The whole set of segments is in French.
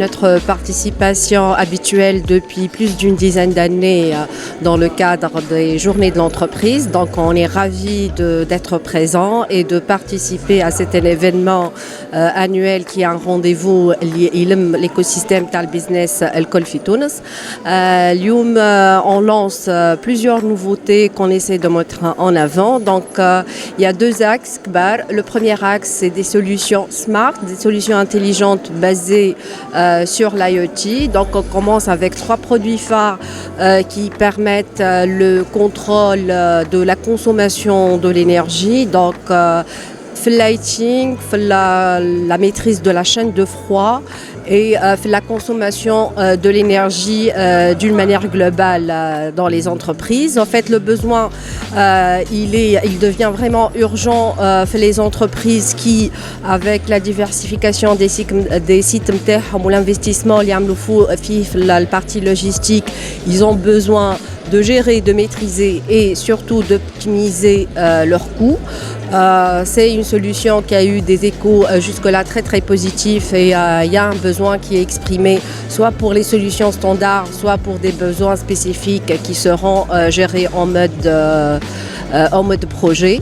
notre participation habituelle depuis plus d'une dizaine d'années dans le cadre des journées de l'entreprise. Donc on est ravis d'être présents et de participer à cet événement annuel qui est un rendez-vous l'écosystème tal business الكل في تونس. اليوم on lance plusieurs nouveautés qu'on essaie de mettre en avant. Donc il y a deux axes كبار. Le premier axe, c'est des solutions smart, des solutions intelligentes basées sur l'IoT. Donc on commence avec 3 produits phares qui permettent le contrôle de la consommation de l'énergie. Donc le lighting, la maîtrise de la chaîne de froid et la consommation de l'énergie d'une manière globale dans les entreprises. En fait, le besoin, il devient vraiment urgent pour les entreprises qui, avec la diversification des sites ou l'investissement, la partie logistique, ils ont besoin de gérer, de maîtriser et surtout d'optimiser leurs coûts. C'est une solution qui a eu des échos jusque-là très très positifs et il y a un besoin qui est exprimé soit pour les solutions standards, soit pour des besoins spécifiques qui seront gérés en mode projet.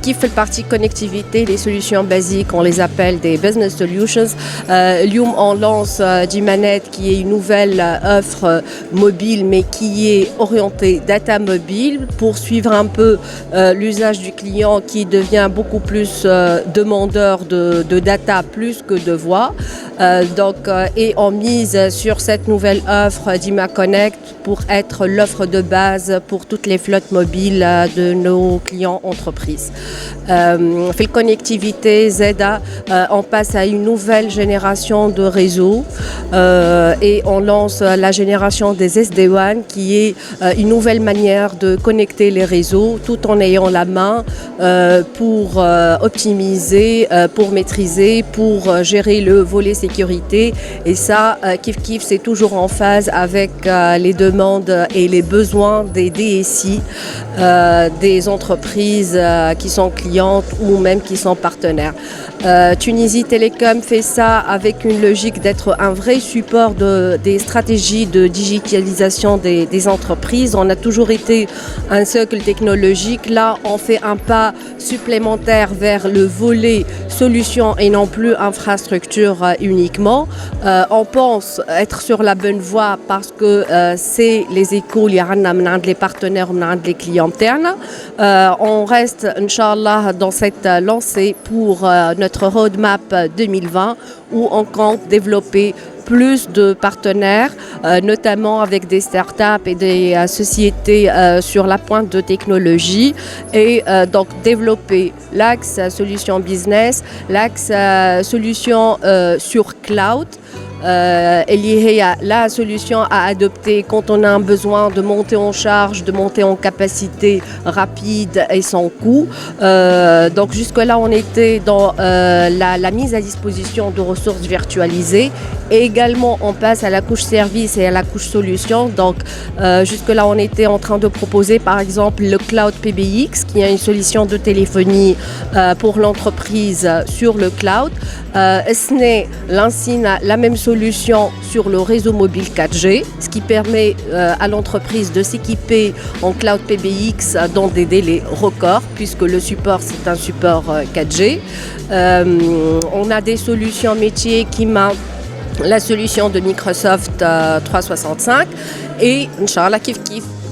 Qui fait partie connectivité, les solutions basiques, on les appelle des business solutions. Lium on lance Dimanet qui est une nouvelle offre mobile mais qui est orientée data mobile pour suivre un peu l'usage du client qui devient beaucoup plus demandeur de data plus que de voix. Et on mise sur cette nouvelle offre Dima Connect pour être l'offre de base pour toutes les flottes mobiles de nos clients entreprises. Fait connectivité ZEDA, on passe à une nouvelle génération de réseaux et on lance la génération des SD-WAN qui est une nouvelle manière de connecter les réseaux tout en ayant la main pour optimiser, pour maîtriser, pour gérer le volet sécurité. Et ça, kiff c'est toujours en phase avec les demandes et les besoins des DSI, des entreprises qui sont clientes ou même qui sont partenaires. Tunisie Télécom fait ça avec une logique d'être un vrai support des stratégies de digitalisation des entreprises. On a toujours été un socle technologique. Là, on fait un pas supplémentaire vers le volet solution et non plus infrastructure uniquement. On pense être sur la bonne voie parce que c'est les échos, les partenaires, les clients internes. On reste, Inch'Allah, dans cette lancée pour notre roadmap 2020 où on compte développer plus de partenaires, notamment avec des startups et des sociétés sur la pointe de technologie et donc développer l'axe solution business, l'axe solution sur cloud. La solution à adopter quand on a un besoin de monter en charge, de monter en capacité rapide et sans coût. Donc jusque-là, on était dans la mise à disposition de ressources virtualisées. Et également, on passe à la couche service et à la couche solution. Donc jusque-là, on était en train de proposer par exemple le Cloud PBX, qui est une solution de téléphonie pour l'entreprise sur le cloud. SNE lance la même solution sur le réseau mobile 4G, ce qui permet à l'entreprise de s'équiper en cloud PBX dans des délais records, puisque le support, c'est un support 4G. On a des solutions métiers qui marquent la solution de Microsoft 365 et Inch'Allah kif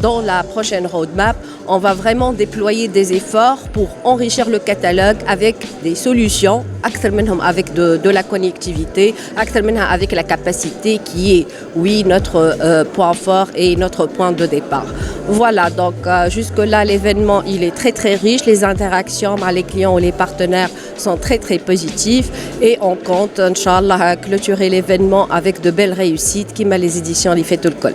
dans la prochaine roadmap, on va vraiment déployer des efforts pour enrichir le catalogue avec des solutions, avec de la connectivité, avec la capacité qui est, oui, notre point fort et notre point de départ. Voilà, donc jusque-là, l'événement, il est très très riche. Les interactions avec les clients ou les partenaires sont très très positives et on compte, Inch'Allah, clôturer l'événement avec de belles réussites qui m'a les éditions l'Ifetul Kol.